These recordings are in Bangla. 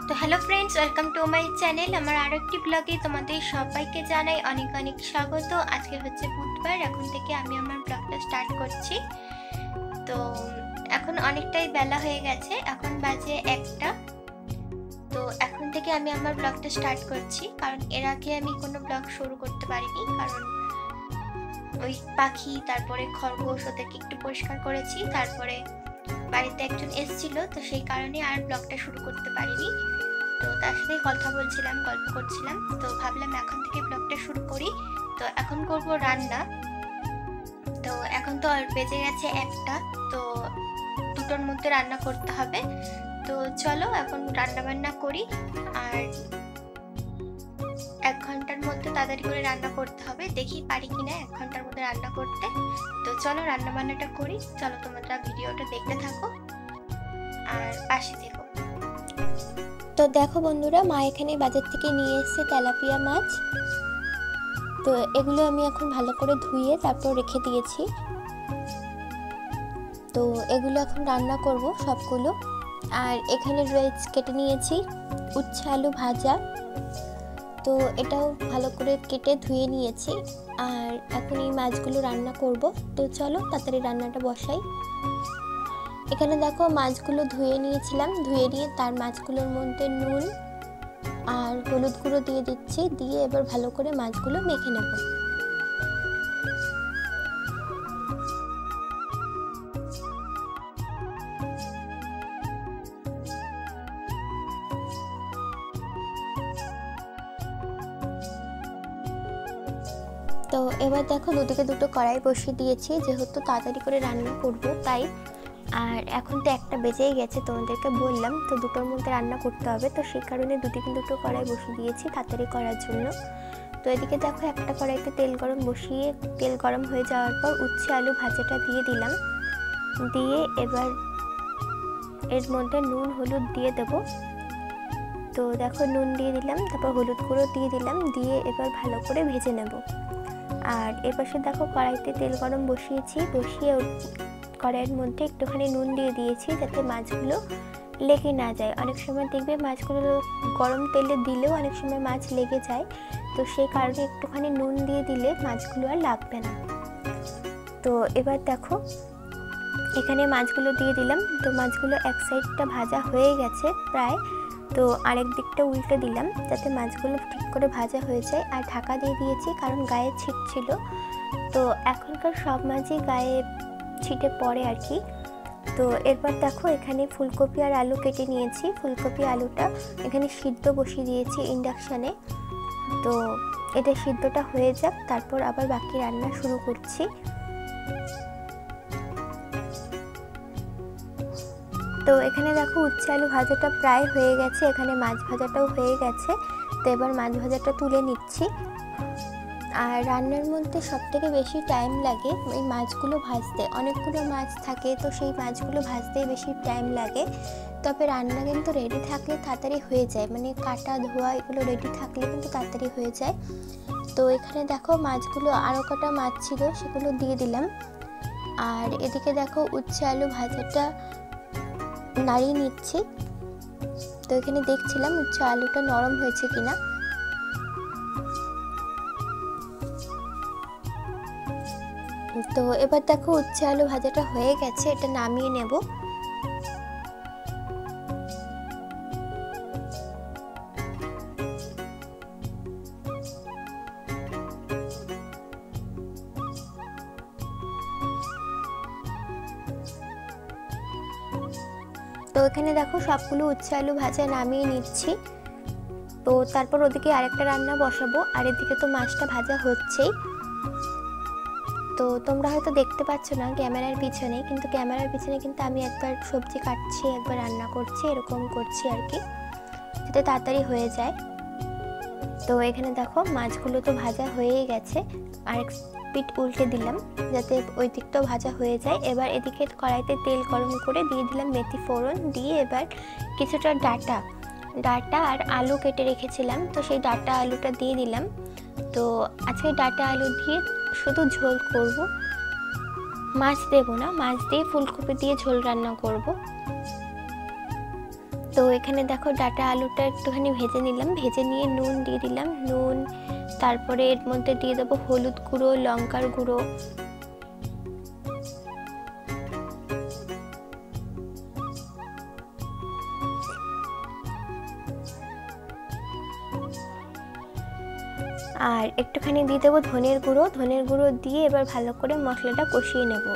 তো hello friends, welcome to my channel. আমার আরও একটি ব্লগে তোমাদের সবাইকে জানাই অনেক অনেক স্বাগত। আজকে হচ্ছে বুধবার, এখন থেকে আমি আমার ব্লগটা স্টার্ট করছি। তো এখন অনেকটাই বেলা হয়ে গেছে, এখন বাজে 1টা। তো এখন থেকে আমি আমার ব্লগটা স্টার্ট করছি, কারণ এর আগে আমি কোনো ব্লগ শুরু করতে পারিনি, কারণ ওই পাখি তারপরে খরগোশ ওদেরকে একটু পরিষ্কার করেছি, তারপরে বাড়িতে একজন এসেছিল, তো সেই কারণে আর ব্লগটা শুরু করতে পারিনি। তো তার সাথে কথা বলছিলাম, গল্প করছিলাম, তো ভাবলাম এখন থেকে ব্লগটা শুরু করি। তো এখন করব রান্না। তো এখন তো আর বেজে গেছে 1টা, তো 2টোর মধ্যে রান্না করতে হবে। তো চলো এখন রান্না বান্না করি। আর 1 ঘন্টার মধ্যে তাড়াতাড়ি করে রান্না করতে হবে, দেখি পারি কিনা 1 ঘন্টার মধ্যে রান্না করতে। তো চলো রান্না বান্নাটা করি। চলো তোমরা ভিডিওটা দেখতে থাকো আর পাশে থেকো। তো দেখো বন্ধুরা, মা এখানে বাজার থেকে নিয়ে এসেছে তেলাপিয়া মাছ। তো এগুলো আমি এখন ভালো করে ধুয়ে তারপর রেখে দিয়েছি। তো এগুলো এখন রান্না করব সবগুলো। আর এখানে রয়েছে কেটে নিয়েছি উচ্ছে আলু ভাজা। তো এটাও ভালো করে কেটে ধুয়ে নিয়েছি। আর এখন এই মাছগুলো রান্না করব। তো চলো তাড়াতাড়ি রান্নাটা বসাই। এখানে দেখো মাছগুলো ধুয়ে নিয়েছিলাম, ধুয়ে নিয়ে তার মাছগুলোর মধ্যে নুন আর হলুদ গুঁড়ো দিয়ে দিচ্ছি, দিয়ে এবার ভালো করে মাছগুলো মেখে নেব। তো এবার দেখো দুদিকে দুটো কড়াই বসিয়ে দিয়েছি, যেহেতু তাড়াতাড়ি করে রান্না করব তাই। আর এখন তো 1টা বেজেই গেছে, তোমাদেরকে বললাম তো 2টোর মধ্যে রান্না করতে হবে, তো সেই কারণে দুদিকে দুটো কড়াই বসিয়ে দিয়েছি তাড়াতাড়ি করার জন্য। তো এদিকে দেখো একটা কড়াইতে তেল গরম বসিয়ে, তেল গরম হয়ে যাওয়ার পর উচ্ছে আলু ভাজাটা দিয়ে দিলাম, দিয়ে এবার এর মধ্যে নুন হলুদ দিয়ে দেব। তো দেখো নুন দিয়ে দিলাম, তারপর হলুদ গুঁড়ো দিয়ে দিলাম, দিয়ে এবার ভালো করে ভেজে নেব। আর এপাশে দেখো কড়াইতে তেল গরম বসিয়েছি, বসিয়ে কড়াইয়ের মধ্যে একটুখানি নুন দিয়ে দিয়েছি যাতে মাছগুলো লেগে না যায়। অনেক সময় দেখবে মাছগুলো গরম তেলে দিলেও অনেক সময় মাছ লেগে যায়, তো সেই কারণে একটুখানি নুন দিয়ে দিলে মাছগুলো আর লাগবে না। তো এবার দেখো এখানে মাছগুলো দিয়ে দিলাম। তো মাছগুলো এক সাইডটা ভাজা হয়ে গেছে প্রায়, তো আরেক দিকটা উল্টে দিলাম যাতে মাছগুলো ঠিক করে ভাজা হয়ে যায়। আর ঢাকা দিয়ে দিয়েছি কারণ গায়ে ছিট ছিল, তো এখনকার সব মাছই গায়ে ছিটে পড়ে আর কি। তো এরপর দেখো এখানে ফুলকপি আর আলু কেটে নিয়েছি, ফুলকপি আলুটা এখানে সিদ্ধ বসিয়ে দিয়েছি ইন্ডাকশানে। তো এটা সিদ্ধটা হয়ে যাক, তারপর আবার বাকি রান্না শুরু করছি। তো এখানে দেখো উচ্ছে আলু ভাজাটা প্রায় হয়ে গেছে, এখানে মাছ ভাজাটাও হয়ে গেছে। তো এবার মাছ ভাজাটা তুলে নিচ্ছি। আর রান্নার মধ্যে সবথেকে বেশি টাইম লাগে এই মাছগুলো ভাজতে, অনেকগুলো মাছ থাকে, তো সেই মাছগুলো ভাজতেই বেশি টাইম লাগে। তবে রান্না কিন্তু রেডি থাকলে তাড়াতাড়ি হয়ে যায়, মানে কাটা ধোয়া এগুলো রেডি থাকলে কিন্তু তাড়াতাড়ি হয়ে যায়। তো এখানে দেখো মাছগুলো আরও কটা মাছ ছিল সেগুলো দিয়ে দিলাম। আর এদিকে দেখো উচ্ছে আলু ভাজাটা নাড়িয়ে নিচ্ছি। তো এখানে দেখছিলাম উচ্ছে আলুটা নরম হয়েছে কিনা। তো এবার দেখো উচ্ছে আলু ভাজাটা হয়ে গেছে, এটা নামিয়ে নেব। তো এখানে দেখো সবগুলো উচ্ছে আলু ভাজা নামিয়ে নিচ্ছি। তো তারপর ওদিকে আরেকটা রান্না বসাবো, আর এদিকে তো মাছটা ভাজা হচ্ছেই। তো তোমরা হয়তো দেখতে পাচ্ছ না ক্যামেরার পিছনে, কিন্তু ক্যামেরার পিছনে কিন্তু আমি একবার সবজি কাটছি, একবার রান্না করছি, এরকম করছি আর কি, যাতে তাড়াতাড়ি হয়ে যায়। তো এখানে দেখো মাছগুলো তো ভাজা হয়েই গেছে, আরেক পিঠ উল্টে দিলাম যাতে ওই দিকটাও ভাজা হয়ে যায়। এবার এদিকে কড়াইতে তেল গরম করে দিয়ে দিলাম মেথি ফোড়ন, দিয়ে এবার কিছুটা ডাঁটা আর আলু কেটে রেখেছিলাম, তো সেই ডাঁটা আলুটা দিয়ে দিলাম। তো আজকে ডাঁটা আলু দিয়ে শুধু ঝোল করব, মাছ দেব না, মাছ দিয়ে ফুলকপি দিয়ে ঝোল রান্না করব। তো এখানে দেখো ডাটা আলুটা একটুখানি ভেজে নিলাম, ভেজে নিয়ে নুন দিয়ে দিলাম, নুন তারপরে এর মধ্যে দিয়ে দেবো হলুদ গুঁড়ো, লঙ্কার গুঁড়ো, আর একটুখানি দিয়ে দেবো ধনের গুঁড়ো। ধনের গুঁড়ো দিয়ে এবার ভালো করে মশলাটা কষিয়ে নেব।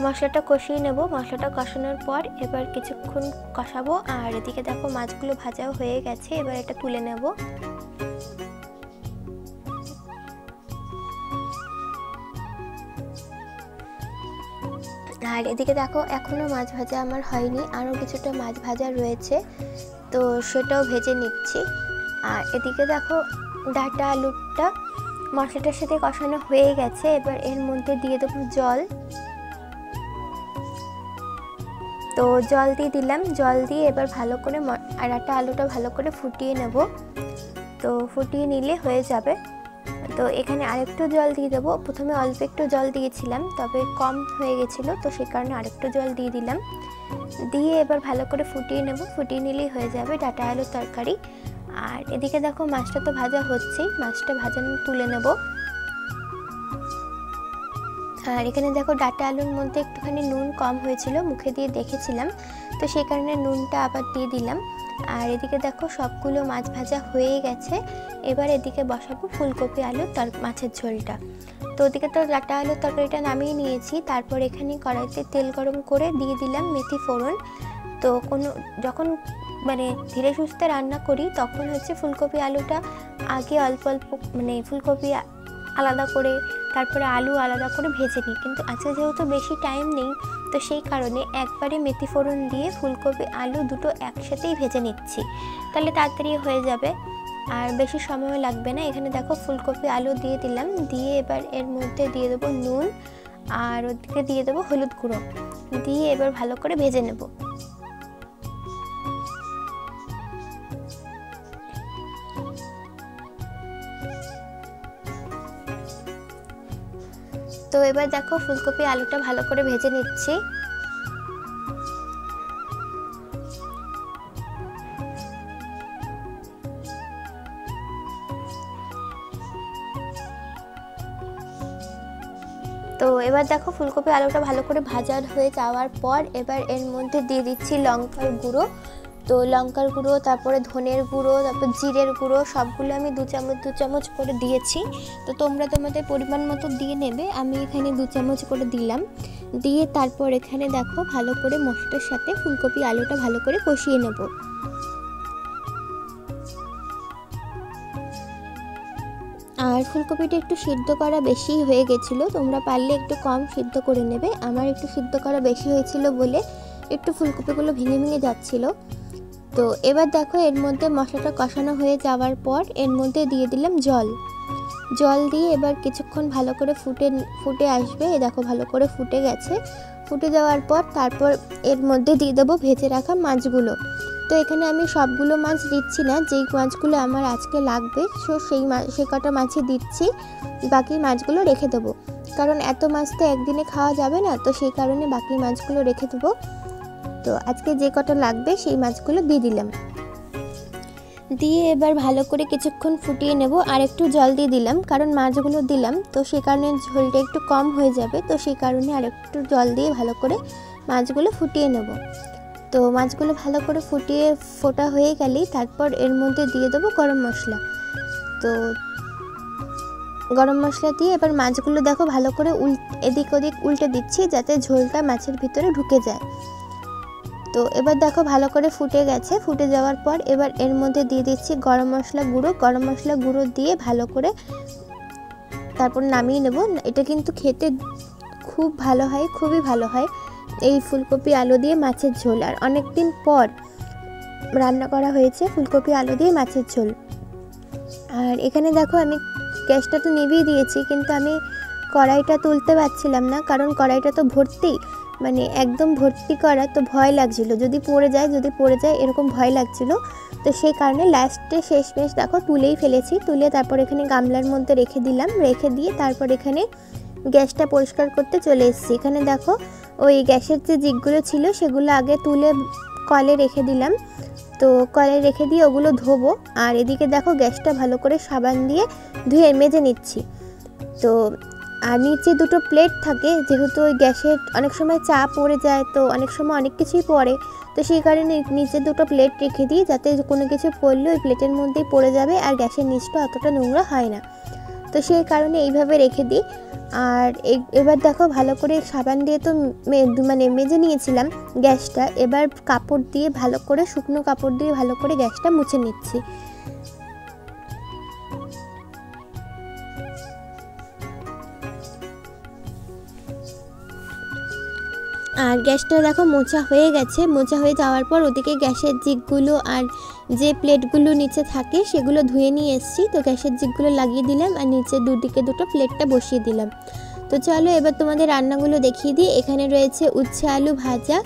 মশলাটা কষিয়ে নেব। মশলাটা কষানোর পর এবার কিছুক্ষণ কষাবো। আর এদিকে দেখো মাছগুলো ভাজাও হয়ে গেছে, এবার এটা তুলে নেব। আর এদিকে দেখো এখনো মাছ ভাজা আমার হয়নি, আরও কিছুটা মাছ ভাজা রয়েছে, তো সেটাও ভেজে নিচ্ছি। আর এদিকে দেখো ডাটা আলুটা মশলাটার সাথে কষানো হয়ে গেছে, এবার এর মধ্যে দিয়ে দেবো জল। তো জল দিয়ে দিলাম, জল দিয়ে এবার ভালো করে ডাটা আলুটা ভালো করে ফুটিয়ে নেব। তো ফুটিয়ে নিলে হয়ে যাবে। তো এখানে আরেকটু জল দিয়ে দেবো। প্রথমে অল্প একটু জল দিয়েছিলাম, তবে কম হয়ে গেছিলো, তো সেই কারণে আরেকটু জল দিয়ে দিলাম। দিয়ে এবার ভালো করে ফুটিয়ে নেব। ফুটিয়ে নিলেই হয়ে যাবে ডাটা আলুর তরকারি। আর এদিকে দেখো মাছটা তো ভাজা হচ্ছেই, মাছটা ভাজানো তুলে নেব। আর এখানে দেখো ডাটা আলুর মধ্যে একটুখানি নুন কম হয়েছিল, মুখে দিয়ে দেখেছিলাম, তো সেই কারণে নুনটা আবার দিয়ে দিলাম। আর এদিকে দেখো সবগুলো মাছ ভাজা হয়ে গেছে, এবার এদিকে বসাবো ফুলকপি আলু মাছের ঝোলটা। তো ওদিকে তো ডাটা আলুর তরকারিটা নামিয়ে নিয়েছি, তারপর এখানে কড়াইতে তেল গরম করে দিয়ে দিলাম মেথি ফোড়ন। তো যখন মানে ধীরে সুস্থে রান্না করি তখন হচ্ছে ফুলকপি আলুটা আগে অল্প অল্প ফুলকপি আলাদা করে তারপরে আলু আলাদা করে ভেজে নিই, কিন্তু আজকে যেহেতু বেশি টাইম নেই, তো সেই কারণে একবারে মেথি ফোড়ন দিয়ে ফুলকপি আলু দুটো একসাথেই ভেজে নিচ্ছি, তাহলে তাড়াতাড়ি হয়ে যাবে আর বেশি সময়ও লাগবে না। এখানে দেখো ফুলকপি আলু দিয়ে দিলাম, দিয়ে এবার এর মধ্যে দিয়ে দেবো নুন, আর ওদিকে দিয়ে দেবো হলুদ গুঁড়ো, দিয়ে এবার ভালো করে ভেজে নেব। তো এবার দেখো ফুলকপি আলুটা ভালো করে ভেজে নিচ্ছি। তো এবার দেখো ফুলকপি আলুটা ভালো করে ভাজা হয়ে যাওয়ার পর এবার এর মধ্যে দিয়ে দিচ্ছি লঙ্কার গুঁড়ো। তো লঙ্কার গুঁড়ো, তারপরে ধনের গুঁড়ো, তারপর জিরের গুঁড়ো, সবগুলো আমি দু চামচ করে দিয়েছি। তো তোমরা তোমাদের পরিমাণ মতো দিয়ে নেবে, আমি এখানে 2 চামচ করে দিলাম। দিয়ে তারপর এখানে দেখো ভালো করে মশলার সাথে ফুলকপি আলুটা ভালো করে কষিয়ে নেব। আর ফুলকপিটা একটু সিদ্ধ করা বেশি হয়ে গেছিলো, তোমরা পারলে একটু কম সিদ্ধ করে নেবে। আমার একটু সিদ্ধ করা বেশি হয়েছিল বলে একটু ফুলকপিগুলো ভেঙে ভেঙে যাচ্ছিলো। তো এবার দেখো এর মধ্যে মশলাটা কষানো হয়ে যাওয়ার পর এর মধ্যে দিয়ে দিলাম জল দিয়ে এবার কিছুক্ষণ ভালো করে ফুটে আসবে। দেখো ভালো করে ফুটে গেছে। ফুটে যাওয়ার পর তারপর এর মধ্যে দিয়ে দেবো ভেজে রাখা মাছগুলো। তো এখানে আমি সবগুলো মাছ দিচ্ছি না, যেই মাছগুলো আমার আজকে লাগবে সেই কটা মাছই দিচ্ছি, বাকি মাছগুলো রেখে দেবো, কারণ এত মাছ তো একদিনে খাওয়া যাবে না, তো সেই কারণে বাকি মাছগুলো রেখে দেবো। তো আজকে যে কটা লাগবে সেই মাছগুলো দিয়ে দিলাম। দিয়ে এবার ভালো করে কিছুক্ষণ ফুটিয়ে নেব। আর একটু জল দিয়ে দিলাম, কারণ মাছগুলো দিলাম তো সেই কারণে ঝোলটা একটু কম হয়ে যাবে, তো সেই কারণে আর একটু জল দিয়ে ভালো করে মাছগুলো ফুটিয়ে নেব। তো মাছগুলো ভালো করে ফোটা হয়ে গেলেই তারপর এর মধ্যে দিয়ে দেবো গরম মশলা। তো গরম মশলা দিয়ে এবার মাছগুলো দেখো ভালো করে এদিক ওদিক উল্টে দিচ্ছি, যাতে ঝোলটা মাছের ভিতরে ঢুকে যায়। তো এবার দেখো ভালো করে ফুটে গেছে। ফুটে যাওয়ার পর এবার এর মধ্যে দিয়ে দিচ্ছি গরম মশলা গুঁড়ো দিয়ে ভালো করে তারপর নামিয়ে নেব। এটা কিন্তু খেতে খুব ভালো হয়, খুবই ভালো হয় এই ফুলকপি আলু দিয়ে মাছের ঝোল। আর অনেক দিন পর রান্না করা হয়েছে ফুলকপি আলু দিয়ে মাছের ঝোল। আর এখানে দেখো আমি গ্যাসটা তো নিভিয়ে দিয়েছি, কিন্তু আমি কড়াইটা তুলতে পারছিলাম না, কারণ কড়াইটা তো ভর্তি, মানে একদম ভর্তি করা, তো ভয় লাগছিল যদি পড়ে যায় এরকম ভয় লাগছিল। তো সেই কারণে লাস্টে শেষমেশ দেখো তুলেই ফেলেছি। তুলে তারপর এখানে গামলার মধ্যে রেখে দিলাম। রেখে দিয়ে তারপর এখানে গ্যাসটা পরিষ্কার করতে চলে এসেছি। এখানে দেখো ওই গ্যাসের যে জিকগুলো ছিল সেগুলো আগে তুলে কলে রেখে দিলাম। তো কলে রেখে দিয়ে ওগুলো ধোবো। আর এদিকে দেখো গ্যাসটা ভালো করে সাবান দিয়ে ধুয়ে মেজে নিচ্ছি। তো আর নিচে দুটো প্লেট থাকে, যেহেতু ওই গ্যাসের অনেক সময় চা পড়ে যায়, তো অনেক সময় অনেক কিছুই পড়ে, তো সেই কারণে নিচে দুটো প্লেট রেখে দিই, যাতে কোনো কিছু পড়লে ওই প্লেটের মধ্যেই পড়ে যাবে আর গ্যাসের নিচটা অতটা নোংরা হয় না। তো সেই কারণে এইভাবে রেখে দিই। আর এবার দেখো ভালো করে সাবান দিয়ে তো মানে মেজে নিয়েছিলাম গ্যাসটা। এবার কাপড় দিয়ে ভালো করে, শুকনো কাপড় দিয়ে ভালো করে গ্যাসটা মুছে নিচ্ছি। আর গ্যাসটা দেখো মোছা হয়ে গেছে। মোছা হয়ে যাওয়ার পর ওদিকে গ্যাসের জিকগুলো আর যে প্লেটগুলো নিচে থাকে সেগুলো ধুয়ে নিয়ে এসেছি। তো গ্যাসের জিকগুলো লাগিয়ে দিলাম আর নিচে দুদিকে দুটো প্লেটটা বসিয়ে দিলাম। তো চলো এবার তোমাদের রান্নাগুলো দেখিয়ে দিই। এখানে রয়েছে উচ্ছে আলু ভাজা।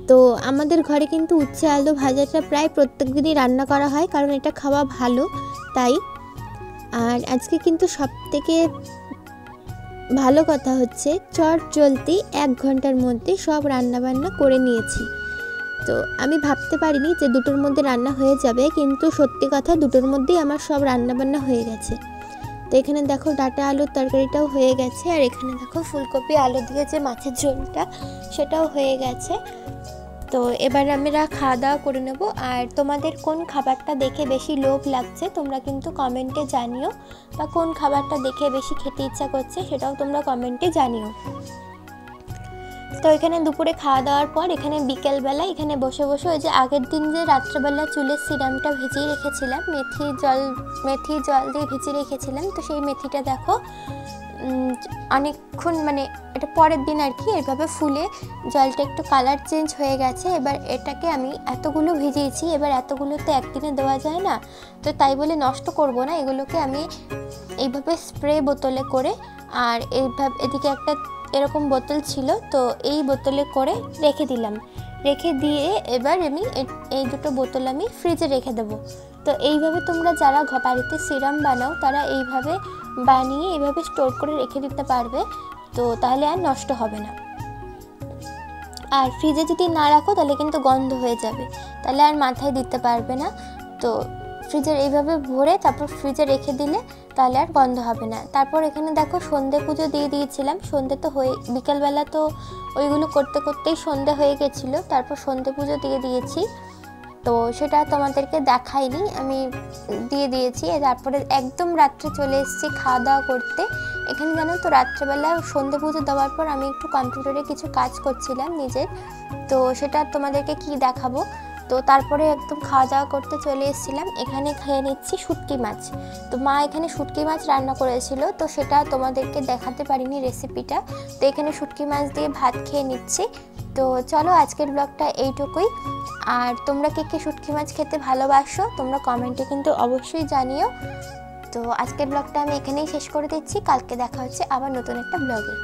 তো আমাদের ঘরে কিন্তু উচ্ছে আলু ভাজাটা প্রায় প্রত্যেক দিনই রান্না করা হয়, কারণ এটা খাওয়া ভালো তাই। আর আজকে কিন্তু সবথেকে ভালো কথা হচ্ছে চট জলদি 1 ঘন্টার মধ্যে সব রান্নাবান্না করে নিয়েছি। তো আমি ভাবতে পারিনি যে দুটোর মধ্যে রান্না হয়ে যাবে, কিন্তু সত্যি কথা দুটোর মধ্যেই আমার সব রান্নাবান্না হয়ে গেছে। তো এখানে দেখো ডাঁটা আলুর তরকারিটাও হয়ে গেছে, আর এখানে দেখো ফুলকপি আলু দিয়ে যে মাছের ঝোলটা সেটাও হয়ে গেছে। তো এবার আমরা খাওয়া দাওয়া করে নেব। আর তোমাদের কোন খাবারটা দেখে বেশি লোভ লাগছে তোমরা কিন্তু কমেন্টে জানিও, বা কোন খাবারটা দেখে বেশি খেতে ইচ্ছা করছে সেটাও তোমরা কমেন্টে জানিও। তো এখানে দুপুরে খাওয়া দাওয়ার পর এখানে বিকেলবেলা এখানে বসে বসে ওই যে আগের দিন যে রাত্রেবেলা চুলের সিরামটা ভিজিয়ে রেখেছিলাম, মেথি জল দিয়ে ভিজিয়ে রেখেছিলাম, তো সেই মেথিটা দেখো অনেকক্ষণ মানে এটা পরের দিন আর কি এভাবে ফুলে জলটা একটু কালার চেঞ্জ হয়ে গেছে। এবার এটাকে আমি এতগুলো ভিজিয়েছি, এবার এতগুলো তো একদিনে দেওয়া যায় না, তো তাই বলে নষ্ট করব না, এগুলোকে আমি এইভাবে স্প্রে বোতলে করে, আর এইভাবে এদিকে একটা এরকম বোতল ছিল, তো এই বোতলে করে রেখে দিলাম। রেখে দিয়ে এবার আমি এই দুটো বোতল আমি ফ্রিজে রেখে দেবো। তো এইভাবে তোমরা যারা বাড়িতে সিরাম বানাও তারা এইভাবে বানিয়ে এইভাবে স্টোর করে রেখে দিতে পারবে, তো তাহলে আর নষ্ট হবে না। আর ফ্রিজে যদি না রাখো তাহলে কিন্তু গন্ধ হয়ে যাবে, তাহলে আর মাথায় দিতে পারবে না। তো ফ্রিজের এইভাবে ভরে তারপর ফ্রিজে রেখে দিলে তাহলে আর গন্ধ হবে না। তারপর এখানে দেখো সন্ধে পুজো দিয়ে দিয়েছিলাম। সন্ধে তো হয়ে বিকালবেলা তো ওইগুলো করতে করতেই সন্ধে হয়ে গেছিলো, তারপর সন্ধে পুজো দিয়ে দিয়েছি। তো সেটা তোমাদেরকে দেখাইনি, আমি দিয়ে দিয়েছি। তারপরে একদম রাত্রে চলে এসেছি খাওয়া দাওয়া করতে। এখানে জানো তো রাত্রেবেলা সন্ধে পুজো দেওয়ার পর আমি একটু কম্পিউটারে কিছু কাজ করছিলাম নিজের, তো সেটা তোমাদেরকে কি দেখাবো। তো তারপরে একদম খাওয়া দাওয়া করতে চলে এসেছিলাম। এখানে খেয়ে নিচ্ছি শুটকি মাছ। তো মা এখানে শুটকি মাছ রান্না করেছিল, তো সেটা তোমাদেরকে দেখাতে পারিনি রেসিপিটা। তো এখানে শুটকি মাছ দিয়ে ভাত খেয়ে নিচ্ছি। তো চলো আজকের ব্লগটা এইটুকুই। আর তোমরা কে শুটকি মাছ খেতে ভালোবাসো তোমরা কমেন্টে কিন্তু অবশ্যই জানিও। তো আজকের ব্লগটা আমি এখানেই শেষ করে দিচ্ছি। কালকে দেখা হচ্ছে আবার নতুন একটা ব্লগে।